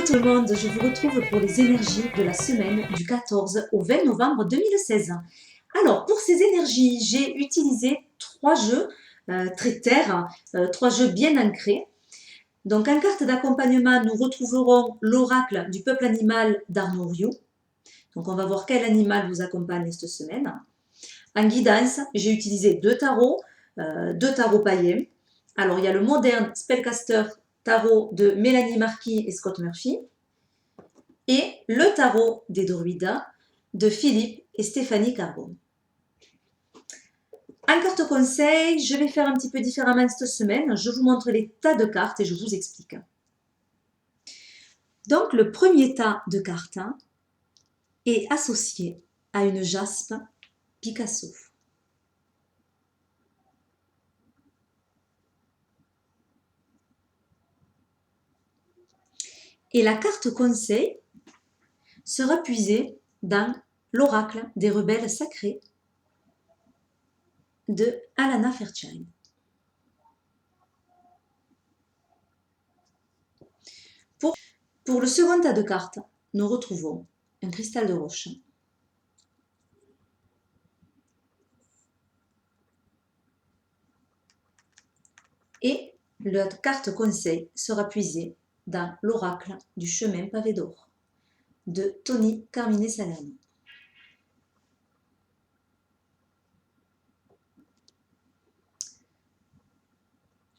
tout le monde, je vous retrouve pour les énergies de la semaine du 14 au 20 novembre 2016. Alors, pour ces énergies, j'ai utilisé 3 jeux très terre, 3 jeux bien ancrés. Donc, en carte d'accompagnement, nous retrouverons l'oracle du peuple animal d'Arnaud Rioux. Donc, on va voir quel animal vous accompagne cette semaine. En guidance, j'ai utilisé 2 tarots, 2 tarots païens. Alors, il y a le moderne Spellcaster Tarot de Mélanie Marquis et Scott Murphy et le tarot des druides de Philippe et Stéphanie Carbone. En carte conseil, je vais faire un petit peu différemment cette semaine. Je vous montre les tas de cartes et je vous explique. Donc, le premier tas de cartes est associé à une jaspe Picasso. Et la carte conseil sera puisée dans l'oracle des rebelles sacrés de Alana Fairchild. Pour le second tas de cartes, nous retrouvons un cristal de roche, et la carte conseil sera puisée dans l'oracle du chemin pavé d'or de Tony Carmine Salani.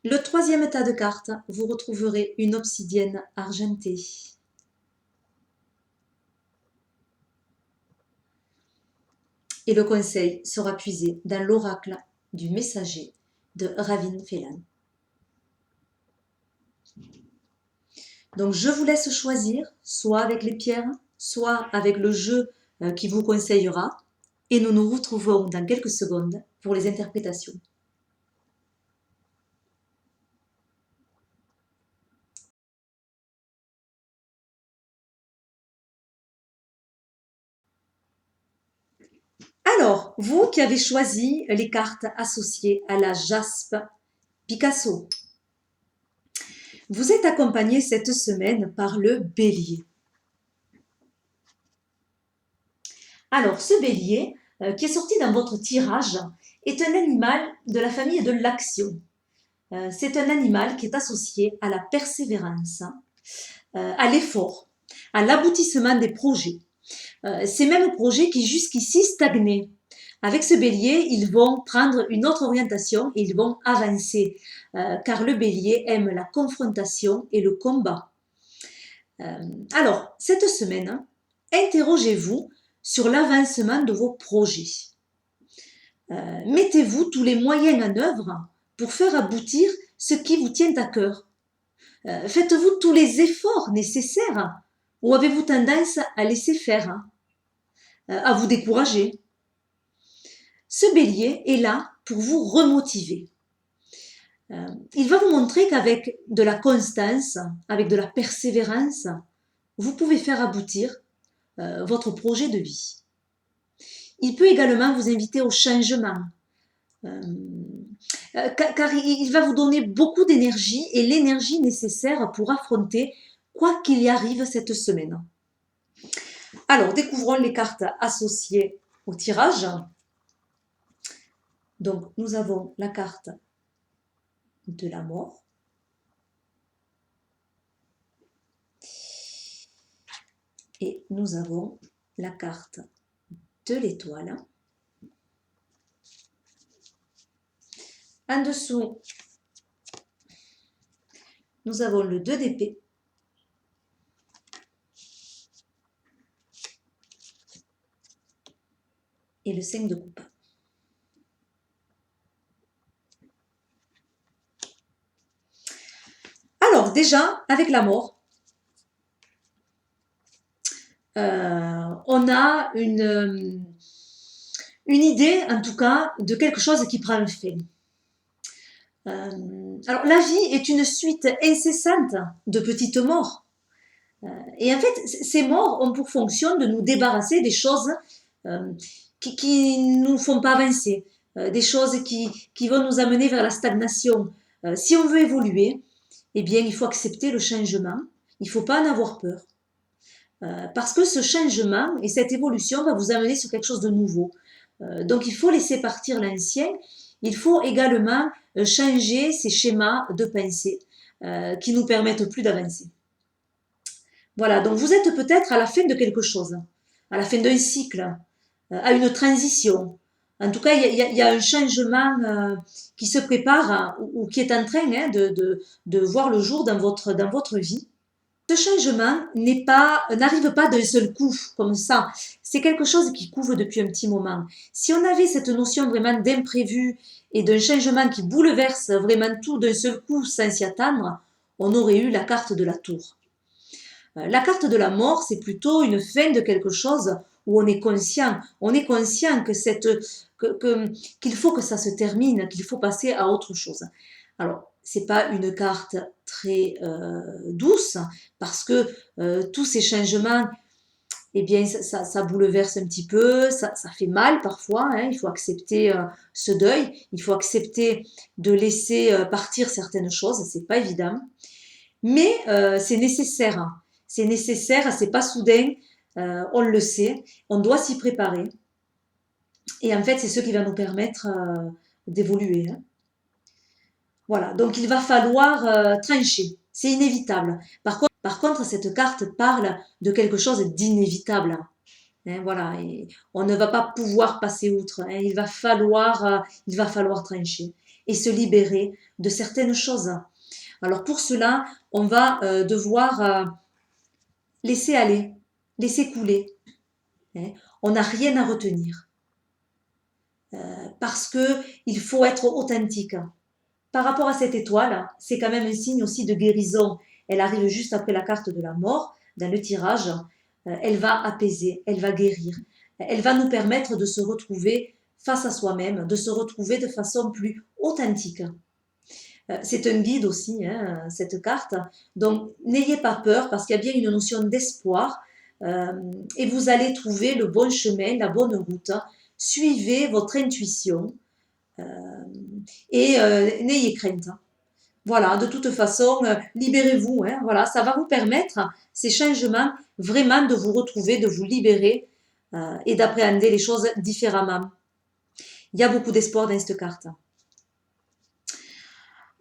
Le troisième tas de cartes, vous retrouverez une obsidienne argentée. Et le conseil sera puisé dans l'oracle du messager de Ravin Phelan. Donc je vous laisse choisir, soit avec les pierres, soit avec le jeu qui vous conseillera. Et nous nous retrouvons dans quelques secondes pour les interprétations. Alors, vous qui avez choisi les cartes associées à la jaspe Picasso, vous êtes accompagné cette semaine par le bélier. Alors, ce bélier, qui est sorti dans votre tirage, est un animal de la famille de l'action. C'est un animal qui est associé à la persévérance, à l'effort, à l'aboutissement des projets. Ces mêmes projets qui jusqu'ici stagnaient. Avec ce bélier, ils vont prendre une autre orientation et ils vont avancer, car le bélier aime la confrontation et le combat. Alors, cette semaine, interrogez-vous sur l'avancement de vos projets. Mettez-vous tous les moyens en œuvre pour faire aboutir ce qui vous tient à cœur. Faites-vous tous les efforts nécessaires ou avez-vous tendance à laisser faire, à vous décourager? Ce bélier est là pour vous remotiver. Il va vous montrer qu'avec de la constance, avec de la persévérance, vous pouvez faire aboutir votre projet de vie. Il peut également vous inviter au changement, car il va vous donner beaucoup d'énergie et l'énergie nécessaire pour affronter quoi qu'il y arrive cette semaine. Alors, découvrons les cartes associées au tirage. Donc, nous avons la carte de la mort. Et nous avons la carte de l'étoile. En dessous, nous avons le 2 d'épée. Et le 5 de coupe. Alors déjà, avec la mort, on a une idée, en tout cas, de quelque chose qui prend fin. Alors la vie est une suite incessante de petites morts. Et en fait, ces morts ont pour fonction de nous débarrasser des choses qui ne nous font pas avancer, des choses qui vont nous amener vers la stagnation. Si on veut évoluer, eh bien, il faut accepter le changement, il ne faut pas en avoir peur. Parce que ce changement et cette évolution va vous amener sur quelque chose de nouveau. Donc il faut laisser partir l'ancien. Il faut également changer ces schémas de pensée qui nous permettent plus d'avancer. Voilà, donc vous êtes peut-être à la fin de quelque chose, à la fin d'un cycle, à une transition. En tout cas, il y a un changement qui se prépare ou qui est en train de voir le jour dans votre vie. Ce changement n'arrive pas d'un seul coup, comme ça. C'est quelque chose qui couve depuis un petit moment. Si on avait cette notion vraiment d'imprévu et d'un changement qui bouleverse vraiment tout d'un seul coup sans s'y attendre, on aurait eu la carte de la tour. La carte de la mort, c'est plutôt une fin de quelque chose où on est conscient. On est conscient qu'il faut que ça se termine, qu'il faut passer à autre chose. Alors, c'est pas une carte très douce parce que tous ces changements, eh bien, ça bouleverse un petit peu, ça fait mal parfois. Hein, il faut accepter ce deuil, il faut accepter de laisser partir certaines choses. C'est pas évident, mais c'est nécessaire. C'est nécessaire, c'est pas soudain. On le sait, on doit s'y préparer. Et en fait, c'est ce qui va nous permettre d'évoluer. Hein. Voilà, donc il va falloir trancher, c'est inévitable. Par contre, cette carte parle de quelque chose d'inévitable. Hein, voilà, et on ne va pas pouvoir passer outre. Hein, il va falloir trancher et se libérer de certaines choses. Alors pour cela, on va devoir laisser aller, laisser couler. Hein, on n'a rien à retenir parce que il faut être authentique. Par rapport à cette étoile, c'est quand même un signe aussi de guérison. Elle arrive juste après la carte de la mort, dans le tirage. Elle va apaiser, elle va guérir. Elle va nous permettre de se retrouver face à soi-même, de se retrouver de façon plus authentique. C'est un guide aussi, hein, cette carte. Donc, n'ayez pas peur parce qu'il y a bien une notion d'espoir et vous allez trouver le bon chemin, la bonne route. Suivez votre intuition. Et n'ayez crainte. Voilà, de toute façon, libérez-vous. Hein, voilà, ça va vous permettre, ces changements, vraiment de vous retrouver, de vous libérer et d'appréhender les choses différemment. Il y a beaucoup d'espoir dans cette carte.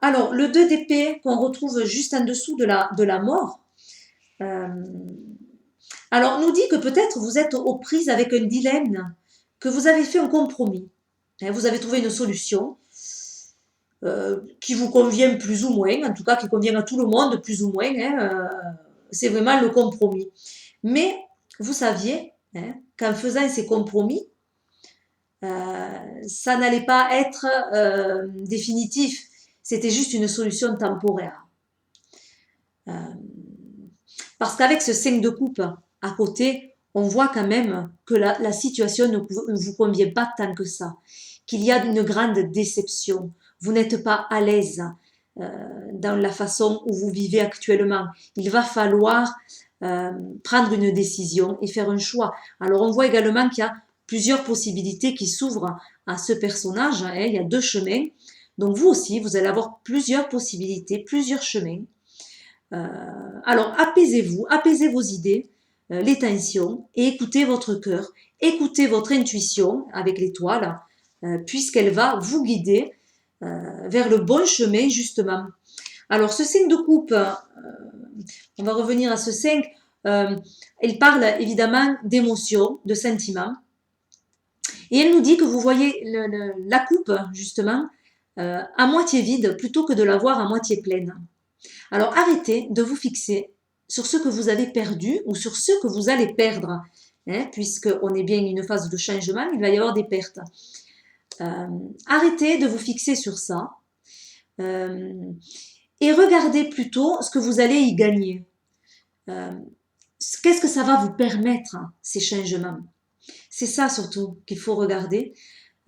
Alors, le 2 d'épée qu'on retrouve juste en dessous de la mort, alors nous dit que peut-être vous êtes aux prises avec un dilemme, que vous avez fait un compromis. Hein, vous avez trouvé une solution qui vous convient plus ou moins, en tout cas qui convient à tout le monde plus ou moins. Hein, c'est vraiment le compromis. Mais vous saviez hein, qu'en faisant ces compromis, ça n'allait pas être définitif. C'était juste une solution temporaire. Parce qu'avec ce 5 de coupe à côté, on voit quand même que la situation ne vous convient pas tant que ça, qu'il y a une grande déception. Vous n'êtes pas à l'aise dans la façon où vous vivez actuellement. Il va falloir prendre une décision et faire un choix. Alors on voit également qu'il y a plusieurs possibilités qui s'ouvrent à ce personnage. Hein, il y a 2 chemins. Donc vous aussi, vous allez avoir plusieurs possibilités, plusieurs chemins. Alors apaisez-vous, apaisez vos idées, les tensions et écoutez votre cœur, écoutez votre intuition avec l'étoile, puisqu'elle va vous guider vers le bon chemin justement. Alors ce 5 de coupe, on va revenir à ce 5, elle parle évidemment d'émotions, de sentiments. Et elle nous dit que vous voyez la coupe justement à moitié vide plutôt que de la voir à moitié pleine. Alors arrêtez de vous fixer sur ce que vous avez perdu ou sur ce que vous allez perdre, hein, puisqu'on est bien une phase de changement, il va y avoir des pertes. Arrêtez de vous fixer sur ça et regardez plutôt ce que vous allez y gagner. Qu'est-ce que ça va vous permettre, ces changements? C'est ça surtout qu'il faut regarder.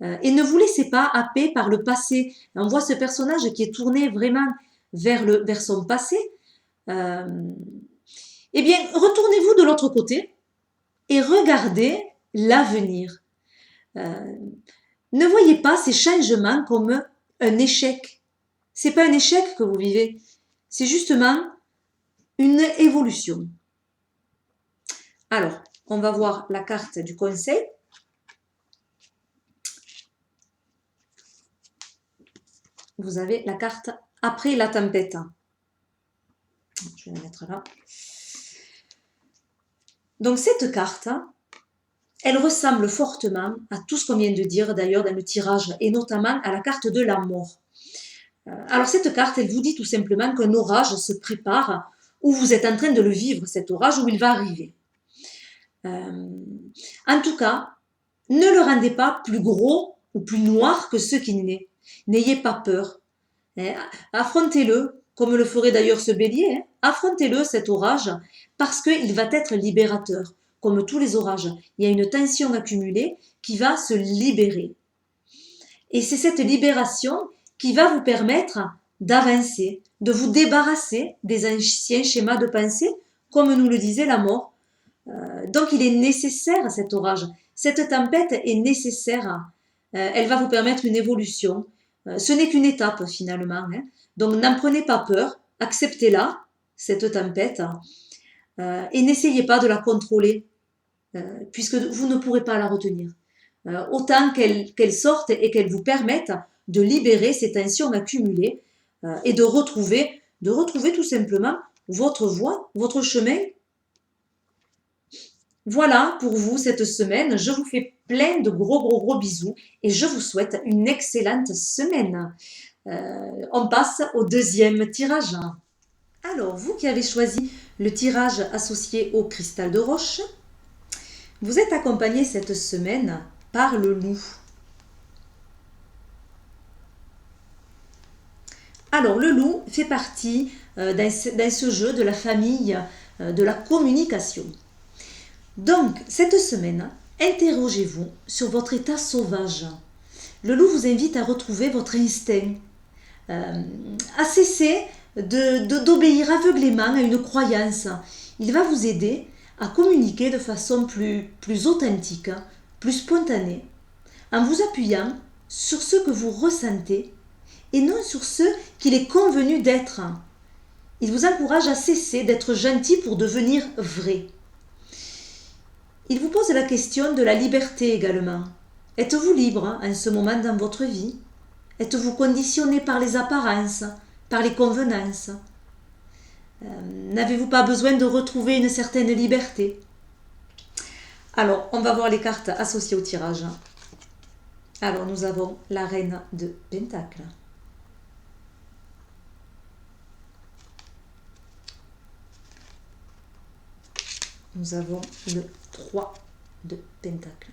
Et ne vous laissez pas happer par le passé. On voit ce personnage qui est tourné vraiment vers son passé. Eh bien, retournez-vous de l'autre côté et regardez l'avenir. Ne voyez pas ces changements comme un échec. C'est pas un échec que vous vivez. C'est justement une évolution. Alors, on va voir la carte du conseil. Vous avez la carte après la tempête. Je vais la mettre là. Donc cette carte, elle ressemble fortement à tout ce qu'on vient de dire d'ailleurs dans le tirage, et notamment à la carte de la mort. Alors cette carte, elle vous dit tout simplement qu'un orage se prépare, ou vous êtes en train de le vivre, cet orage, où il va arriver. En tout cas, ne le rendez pas plus gros ou plus noir que ce qu'il n'est. N'ayez pas peur. Affrontez-le, comme le ferait d'ailleurs ce bélier. Affrontez-le, cet orage, parce qu'il va être libérateur. Comme tous les orages, il y a une tension accumulée qui va se libérer. Et c'est cette libération qui va vous permettre d'avancer, de vous débarrasser des anciens schémas de pensée, comme nous le disait la mort. Donc il est nécessaire cet orage. Cette tempête est nécessaire. Elle va vous permettre une évolution. Ce n'est qu'une étape finalement. Donc n'en prenez pas peur. Acceptez-la, cette tempête. Et n'essayez pas de la contrôler, puisque vous ne pourrez pas la retenir. Autant qu'elle sorte et qu'elle vous permette de libérer ces tensions accumulées et de retrouver tout simplement votre voie, votre chemin. Voilà pour vous cette semaine. Je vous fais plein de gros bisous et je vous souhaite une excellente semaine. On passe au deuxième tirage. Alors, vous qui avez choisi le tirage associé au cristal de roche, vous êtes accompagné cette semaine par le loup. Alors, le loup fait partie dans ce jeu de la famille de la communication. Donc, cette semaine, interrogez-vous sur votre état sauvage. Le loup vous invite à retrouver votre instinct, à cesser d'obéir aveuglément à une croyance. Il va vous aider à communiquer de façon plus authentique, plus spontanée, en vous appuyant sur ce que vous ressentez et non sur ce qu'il est convenu d'être. Il vous encourage à cesser d'être gentil pour devenir vrai. Il vous pose la question de la liberté également. Êtes-vous libre en ce moment dans votre vie? Êtes-vous conditionné par les apparences, par les convenances? N'avez-vous pas besoin de retrouver une certaine liberté? Alors, on va voir les cartes associées au tirage. Alors, nous avons la reine de Pentacles. Nous avons le 3 de Pentacles.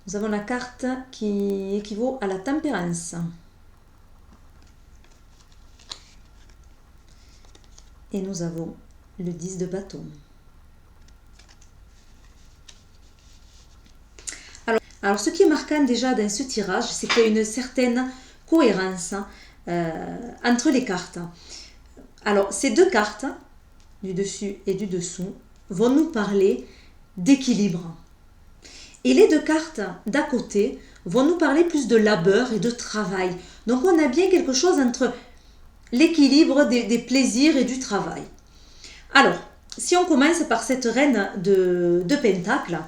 Nous avons la carte qui équivaut à la tempérance. Et nous avons le 10 de bâton. Alors, ce qui est marquant déjà dans ce tirage, c'est qu'il y a une certaine cohérence entre les cartes. Alors, ces deux cartes, du dessus et du dessous, vont nous parler d'équilibre. Et les deux cartes d'à côté vont nous parler plus de labeur et de travail. Donc, on a bien quelque chose entre l'équilibre des plaisirs et du travail. Alors, si on commence par cette reine de Pentacles,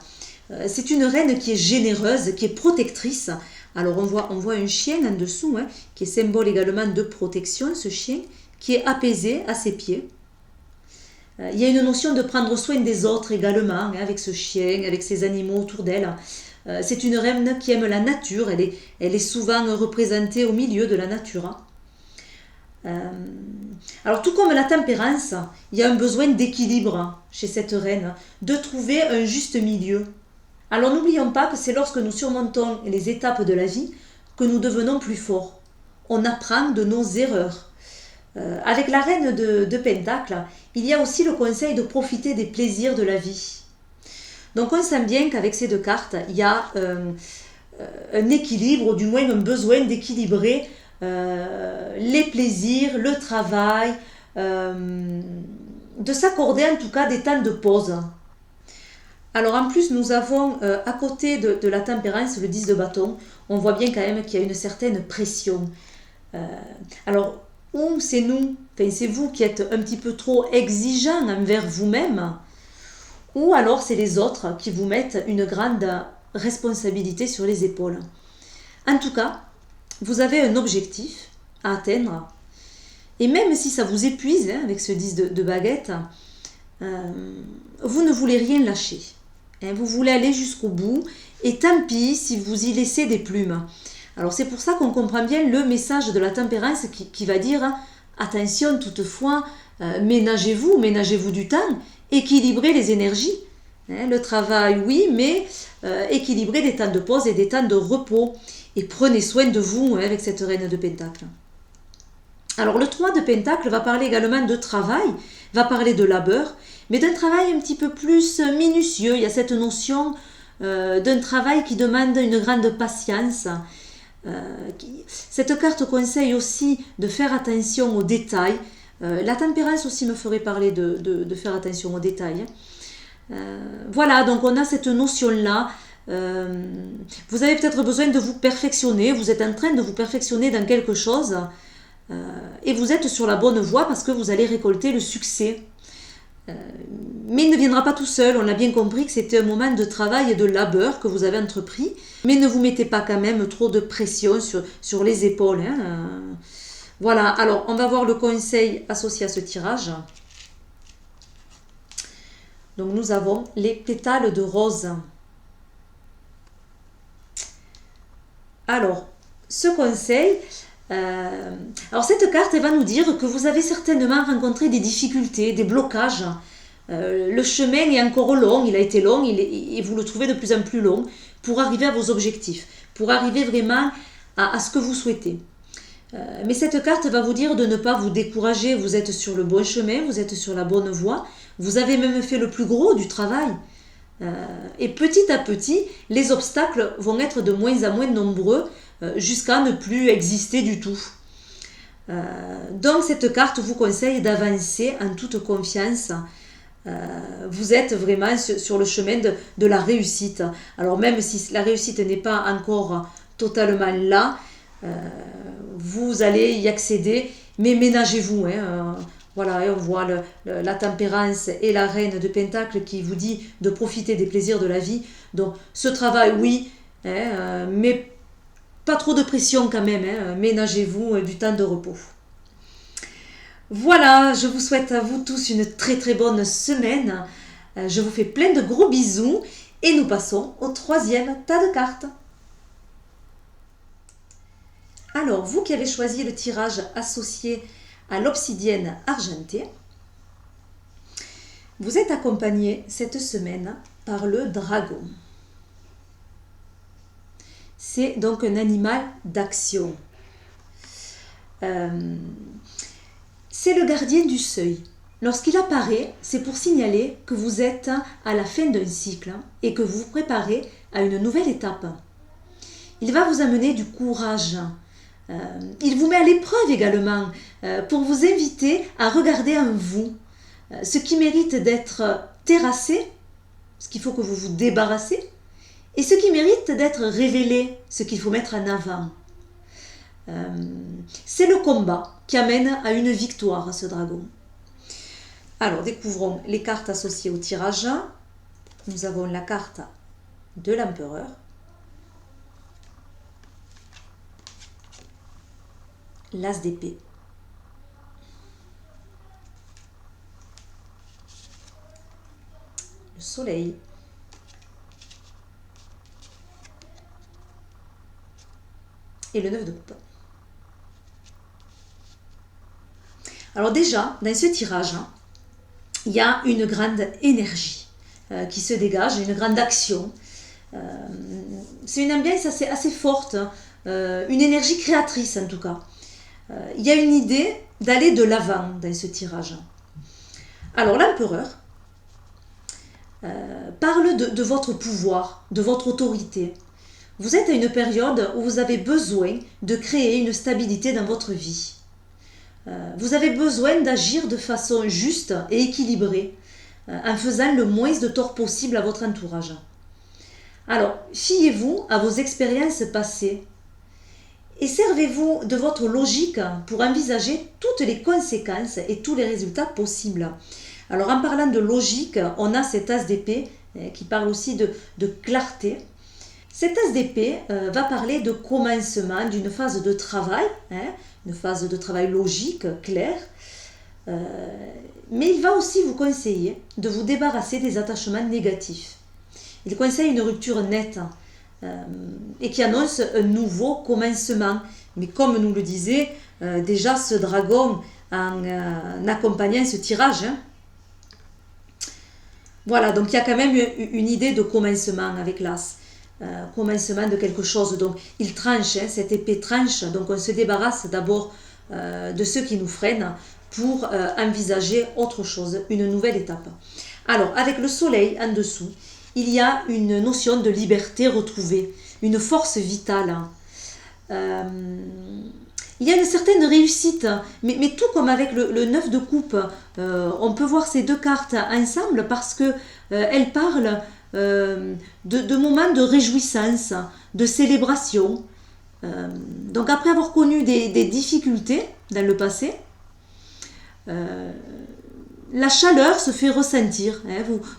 c'est une reine qui est généreuse, qui est protectrice. Alors on voit un chien en dessous, qui est symbole également de protection, ce chien, qui est apaisé à ses pieds. Il y a une notion de prendre soin des autres également, avec ce chien, avec ces animaux autour d'elle. C'est une reine qui aime la nature, elle est souvent représentée au milieu de la nature. Alors tout comme la tempérance, il y a un besoin d'équilibre chez cette reine, de trouver un juste milieu. Alors n'oublions pas que c'est lorsque nous surmontons les étapes de la vie que nous devenons plus forts. On apprend de nos erreurs. Avec la reine de Pentacles, il y a aussi le conseil de profiter des plaisirs de la vie. Donc on sent bien qu'avec ces deux cartes, il y a un équilibre, ou du moins un besoin d'équilibrer les plaisirs, le travail, de s'accorder en tout cas des temps de pause. Alors en plus, nous avons à côté de la tempérance, le 10 de bâton, on voit bien quand même qu'il y a une certaine pression. Euh, alors, ou c'est nous, enfin c'est vous qui êtes un petit peu trop exigeant envers vous-même, ou alors c'est les autres qui vous mettent une grande responsabilité sur les épaules. En tout cas, vous avez un objectif à atteindre, et même si ça vous épuise avec ce 10 de baguette, vous ne voulez rien lâcher. Vous voulez aller jusqu'au bout, et tant pis si vous y laissez des plumes. Alors c'est pour ça qu'on comprend bien le message de la tempérance qui va dire attention toutefois, ménagez-vous du temps, équilibrez les énergies. Le travail, oui, mais équilibrez des temps de pause et des temps de repos. Et prenez soin de vous avec cette reine de Pentacle. Alors le 3 de Pentacle va parler également de travail, va parler de labeur, mais d'un travail un petit peu plus minutieux. Il y a cette notion d'un travail qui demande une grande patience. Cette carte conseille aussi de faire attention aux détails. La tempérance aussi me ferait parler de faire attention aux détails. Voilà, donc on a cette notion-là. Vous avez peut-être besoin de vous perfectionner, vous êtes en train de vous perfectionner dans quelque chose et vous êtes sur la bonne voie parce que vous allez récolter le succès. Mais il ne viendra pas tout seul, on a bien compris que c'était un moment de travail et de labeur que vous avez entrepris, mais ne vous mettez pas quand même trop de pression sur les épaules. Voilà, alors on va voir le conseil associé à ce tirage. Donc nous avons les pétales de rose. Alors, ce conseil, alors cette carte elle va nous dire que vous avez certainement rencontré des difficultés, des blocages. Le chemin est encore long, il a été long et vous le trouvez de plus en plus long pour arriver à vos objectifs, pour arriver vraiment à ce que vous souhaitez. Mais cette carte va vous dire de ne pas vous décourager, vous êtes sur le bon chemin, vous êtes sur la bonne voie, vous avez même fait le plus gros du travail. Et petit à petit, les obstacles vont être de moins en moins nombreux jusqu'à ne plus exister du tout. Donc cette carte vous conseille d'avancer en toute confiance. Vous êtes vraiment sur le chemin de la réussite. Alors même si la réussite n'est pas encore totalement là, vous allez y accéder, mais ménagez-vous. Voilà, et on voit la tempérance et la reine de Pentacle qui vous dit de profiter des plaisirs de la vie. Donc ce travail, oui, mais pas trop de pression quand même. Ménagez-vous du temps de repos. Voilà, je vous souhaite à vous tous une très très bonne semaine. Je vous fais plein de gros bisous et nous passons au troisième tas de cartes. Alors, vous qui avez choisi le tirage associé à l'obsidienne argentée, vous êtes accompagné cette semaine par le dragon. C'est donc un animal d'action. C'est le gardien du seuil. Lorsqu'il apparaît, c'est pour signaler que vous êtes à la fin d'un cycle et que vous vous préparez à une nouvelle étape. Il va vous amener du courage. Il vous met à l'épreuve également pour vous inviter à regarder en vous ce qui mérite d'être terrassé, ce qu'il faut que vous vous débarrassez, et ce qui mérite d'être révélé, ce qu'il faut mettre en avant. C'est le combat qui amène à une victoire à ce dragon. Alors, découvrons les cartes associées au tirage. Nous avons la carte de l'empereur, l'as d'épée, le soleil, et le 9 de coupe. Alors déjà, dans ce tirage, il y a une grande énergie qui se dégage, une grande action. C'est une ambiance assez forte, une énergie créatrice en tout cas. Il y a une idée d'aller de l'avant dans ce tirage. Alors l'empereur parle de votre pouvoir, de votre autorité. Vous êtes à une période où vous avez besoin de créer une stabilité dans votre vie. Vous avez besoin d'agir de façon juste et équilibrée. en faisant le moins de tort possible à votre entourage. Alors, fiez-vous à vos expériences passées et servez-vous de votre logique pour envisager toutes les conséquences et tous les résultats possibles. Alors, en parlant de logique, on a cet as d'épée qui parle aussi de clarté. Cet as d'épée va parler de commencement d'une phase de travail, une phase de travail logique, claire, mais il va aussi vous conseiller de vous débarrasser des attachements négatifs. Il conseille une rupture nette et qui annonce un nouveau commencement. Mais comme nous le disait déjà ce dragon en accompagnant ce tirage, voilà, donc il y a quand même une idée de commencement avec l'as. Commencement de quelque chose. Donc il tranche, cette épée tranche. Donc on se débarrasse d'abord de ceux qui nous freinent pour envisager autre chose, une nouvelle étape. Alors avec le soleil en dessous, il y a une notion de liberté retrouvée, une force vitale. Il y a une certaine réussite, mais tout comme avec le 9 de coupe, on peut voir ces deux cartes ensemble parce qu'elles parlent de moments de réjouissance, de célébration. Donc après avoir connu des difficultés dans le passé, la chaleur se fait ressentir,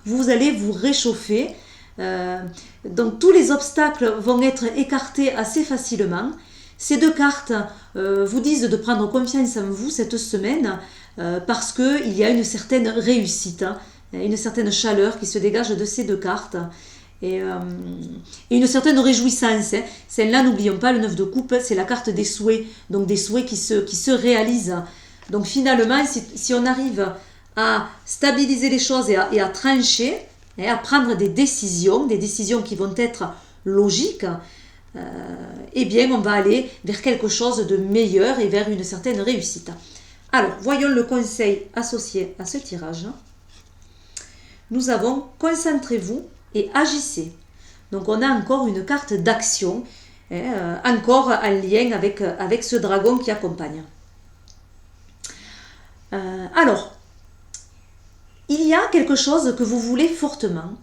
vous allez vous réchauffer, donc tous les obstacles vont être écartés assez facilement. Ces deux cartes vous disent de prendre confiance en vous cette semaine parce qu'il y a une certaine réussite, une certaine chaleur qui se dégage de ces deux cartes et une certaine réjouissance. Celle-là, n'oublions pas, le 9 de coupe, c'est la carte des souhaits, donc des souhaits qui se réalisent. Donc finalement, si on arrive à stabiliser les choses et à trancher, à prendre des décisions qui vont être logiques, eh bien on va aller vers quelque chose de meilleur et vers une certaine réussite. Alors, voyons le conseil associé à ce tirage. Nous avons « Concentrez-vous et agissez ». Donc on a encore une carte d'action, encore en lien avec ce dragon qui accompagne. Alors, il y a quelque chose que vous voulez fortement,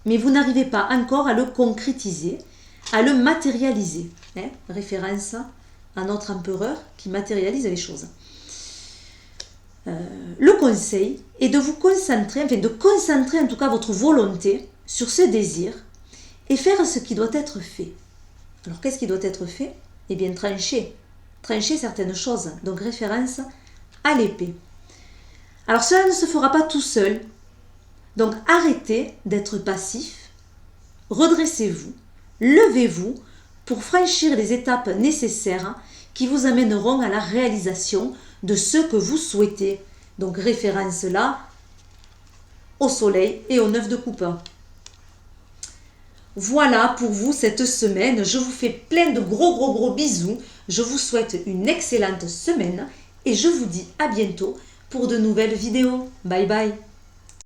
mais vous n'arrivez pas encore à le concrétiser, à le matérialiser. Référence à notre empereur qui matérialise les choses. Le conseil est de vous concentrer, de concentrer en tout cas votre volonté sur ce désir et faire ce qui doit être fait. Alors qu'est-ce qui doit être fait ? Eh bien trancher certaines choses, donc référence à l'épée. Alors cela ne se fera pas tout seul, donc arrêtez d'être passif, redressez-vous, levez-vous pour franchir les étapes nécessaires qui vous amèneront à la réalisation de ce que vous souhaitez. Donc référence là au soleil et au 9 de coupe. Voilà pour vous cette semaine. Je vous fais plein de gros bisous. Je vous souhaite une excellente semaine et je vous dis à bientôt pour de nouvelles vidéos. Bye bye.